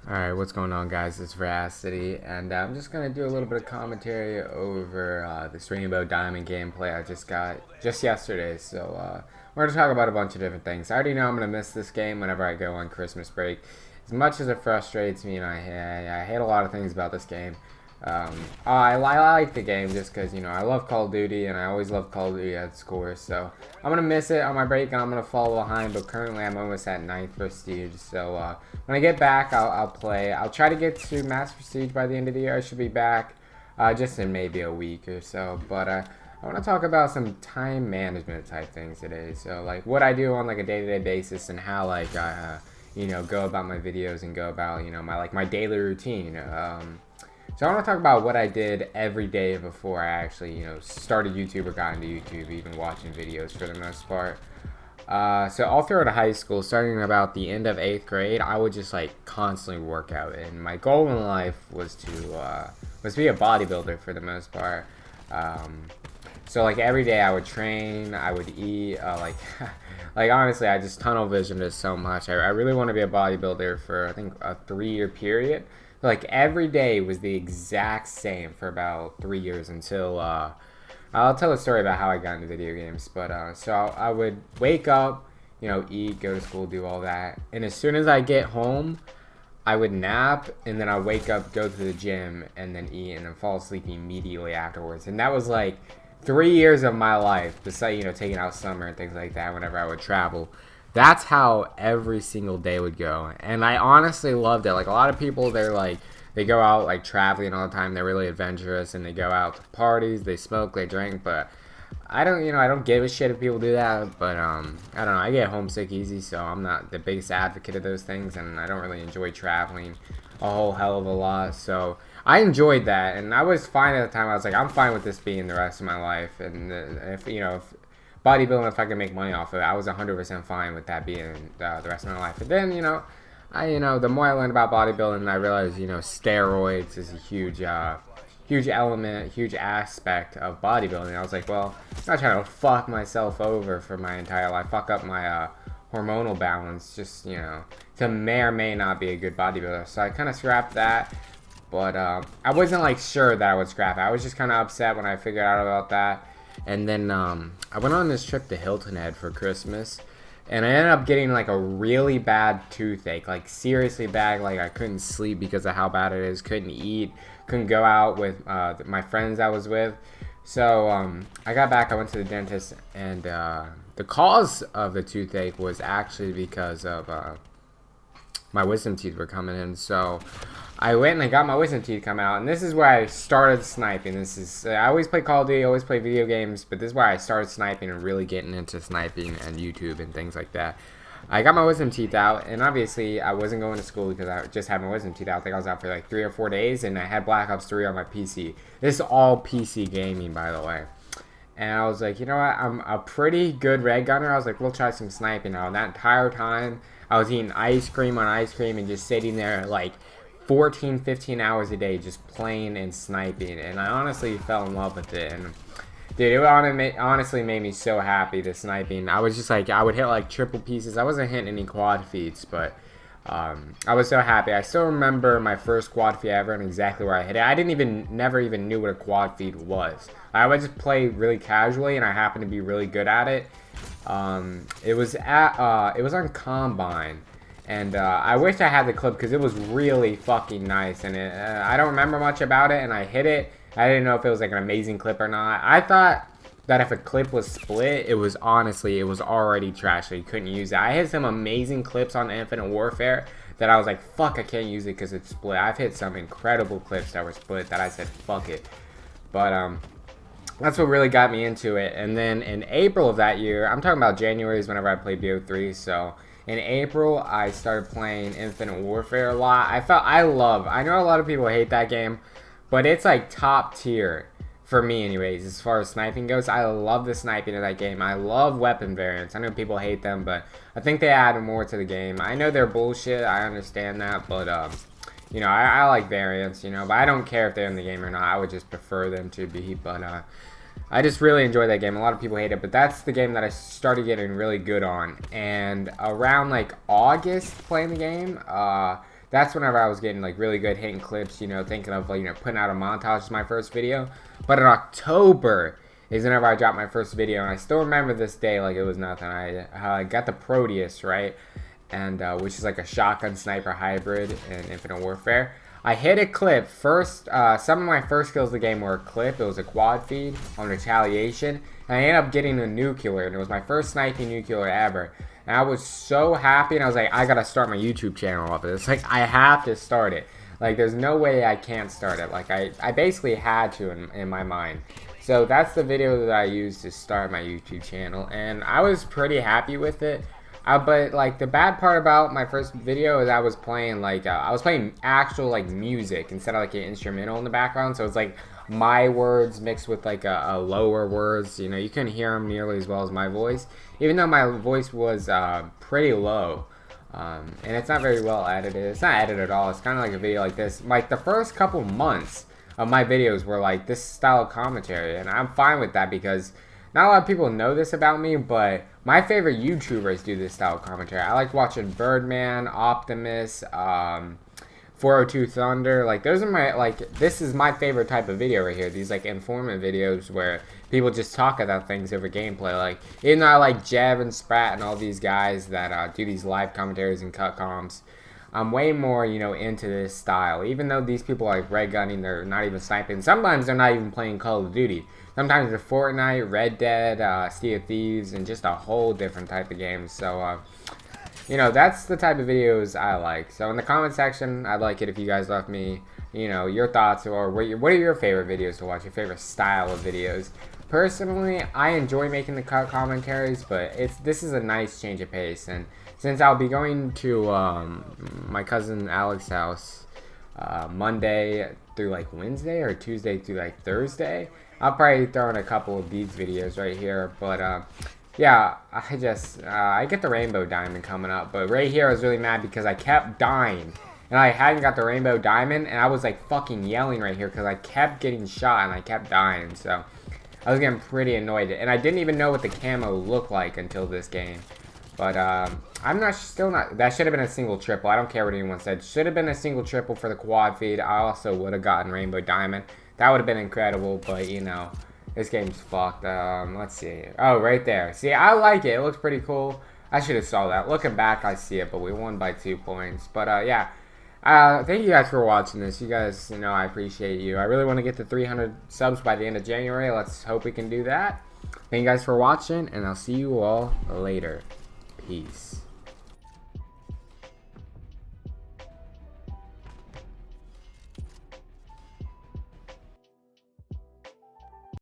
Alright, what's going on, guys? It's Veracity, and I'm just going to do a little bit of commentary over this Rainbow Diamond gameplay I just got just yesterday. So, we're going to talk about a bunch of different things. I already know I'm going to miss this game whenever I go on Christmas break. As much as it frustrates me, and I hate a lot of things about this game, I like the game just because, I love Call of Duty, and I always love Call of Duty at scores. So, I'm going to miss it on my break, and I'm going to fall behind, but currently I'm almost at 9th Prestige. So, when I get back, I'll play. I'll try to get to Mass Prestige by the end of the year. I should be back just in maybe a week or so. But I want to talk about some time management type things today. So, like, what I do on, like, a day-to-day basis and how, like, I, go about my videos and go about, my daily routine. So I want to talk about what I did every day before I actually, started YouTube or got into YouTube, even watching videos for the most part. So all throughout high school, starting about the end of 8th grade, I would just like constantly work out, and my goal in life was to be a bodybuilder for the most part. So like every day I would train, I would eat, like honestly, I just tunnel visioned it so much. I really want to be a bodybuilder for I think a 3-year period. Like every day was the exact same for about 3 years until I'll tell a story about how I got into video games. But so I would wake up, eat, go to school, do all that, and as soon as I get home, I would nap, and then I wake up, go to the gym, and then eat, and then fall asleep immediately afterwards. And that was like 3 years of my life, besides taking out summer and things like that. Whenever I would travel, that's how every single day would go, and I honestly loved it. Like a lot of people, they go out like traveling all the time. They're really adventurous, and they go out to parties, they smoke, they drink. But I don't give a shit if people do that. But I don't know. I get homesick easy, so I'm not the biggest advocate of those things, and I don't really enjoy traveling a whole hell of a lot. So I enjoyed that, and I was fine at the time. I was like, I'm fine with this being the rest of my life, and if bodybuilding, if I could make money off of it, I was 100% fine with that being the rest of my life. But then, the more I learned about bodybuilding, I realized, steroids is a huge element, huge aspect of bodybuilding. I was like, well, I'm not trying to fuck myself over for my entire life, fuck up my hormonal balance, just, to may or may not be a good bodybuilder. So I kind of scrapped that. But I wasn't, like, sure that I would scrap it. I was just kind of upset when I figured out about that. And then I went on this trip to Hilton Head for Christmas, and I ended up getting like a really bad toothache, like seriously bad. Like I couldn't sleep because of how bad it is. Couldn't eat. Couldn't go out with my friends I was with. So I got back. I went to the dentist, and the cause of the toothache was actually because of my wisdom teeth were coming in. So I went and I got my wisdom teeth come out, and this is where I started sniping. This is I always play Call of Duty, always play video games, but this is where I started sniping and really getting into sniping and YouTube and things like that. I got my wisdom teeth out, and obviously I wasn't going to school because I just had my wisdom teeth out. I think I was out for like 3 or 4 days, and I had Black Ops 3 on my PC. This is all PC gaming, by the way. And I was like, you know what? I'm a pretty good red gunner. I was like, we'll try some sniping now. And that entire time, I was eating ice cream on ice cream and just sitting there like 14, 15 hours a day just playing and sniping. And I honestly fell in love with it. And dude, it honestly made me so happy, the sniping. I was just like, I would hit like triple pieces. I wasn't hitting any quad feeds, but I was so happy. I still remember my first quad feed ever and exactly where I hit it. I never even knew what a quad feed was. I would just play really casually, and I happened to be really good at it. It was on Combine, and I wish I had the clip because it was really fucking nice. And I don't remember much about it, and I hit it. I didn't know if it was like an amazing clip or not. I thought that if a clip was split, it was already trash, so you couldn't use it. I hit some amazing clips on Infinite Warfare that I was like, fuck, I can't use it because it's split. I've hit some incredible clips that were split that I said, fuck it. But that's what really got me into it. And then in April of that year, I'm talking about January is whenever I played BO4. So in April, I started playing Infinite Warfare a lot. I know a lot of people hate that game, but it's like top tier for me anyways, as far as sniping goes. I love the sniping of that game. I love weapon variants. I know people hate them, but I think they add more to the game. I know they're bullshit, I understand that, but I like variants, but I don't care if they're in the game or not. I would just prefer them to be, but I just really enjoy that game. A lot of people hate it, but that's the game that I started getting really good on. And around like August playing the game, that's whenever I was getting like really good hitting clips, you know, thinking of like, you know, putting out a montage as my first video. But in October is whenever I dropped my first video, and I still remember this day like it was nothing. I got the Proteus, right? And which is like a shotgun sniper hybrid in Infinite Warfare. I hit a clip first. Some of my first kills of the game were a clip. It was a quad feed on retaliation, and I ended up getting a nuclear, and it was my first sniping nuclear ever. And I was so happy, and I was like, I gotta start my YouTube channel off of this. Like, I have to start it. Like, there's no way I can't start it. Like, I basically had to in my mind. So that's the video that I used to start my YouTube channel, and I was pretty happy with it. But like the bad part about my first video is I was playing like actual like music instead of like an instrumental in the background. So it's like my words mixed with like a lower words. You know, you couldn't hear them nearly as well as my voice, even though my voice was pretty low. And it's not very well edited. It's not edited at all. It's kind of like a video like this. Like the first couple months of my videos were like this style of commentary, and I'm fine with that because not a lot of people know this about me, but my favorite YouTubers do this style of commentary. I like watching Birdman, Optimus, 402 Thunder. Like, those are my, like, this is my favorite type of video right here. These, like, informative videos where people just talk about things over gameplay. Like, even though I like Jeb and Sprat and all these guys that do these live commentaries and cut comms, I'm way more, you know, into this style. Even though these people are like red gunning, they're not even sniping. Sometimes they're not even playing Call of Duty. Sometimes they're Fortnite, Red Dead, Sea of Thieves, and just a whole different type of games. So, you know, that's the type of videos I like. So in the comment section, I'd like it if you guys left me, you know, your thoughts or what are your favorite videos to watch, your favorite style of videos. Personally, I enjoy making the cut commentaries, but this is a nice change of pace. And since I'll be going to my cousin Alex's house Monday through like Wednesday or Tuesday through like Thursday, I'll probably throw in a couple of these videos right here. But yeah, I get the rainbow diamond coming up. But right here I was really mad because I kept dying. And I hadn't got the rainbow diamond, and I was like fucking yelling right here because I kept getting shot and I kept dying. So I was getting pretty annoyed. And I didn't even know what the camo looked like until this game. But still not, that should have been a single triple. I don't care what anyone said. Should have been a single triple for the quad feed. I also would have gotten rainbow diamond. That would have been incredible, but you know, this game's fucked. Let's see. Oh, right there. See, I like it. It looks pretty cool. I should have saw that. Looking back, I see it, but we won by 2 points. But yeah. Thank you guys for watching this. You guys, you know, I appreciate you. I really want to get to 300 subs by the end of January. Let's hope we can do that. Thank you guys for watching, and I'll see you all later. Peace.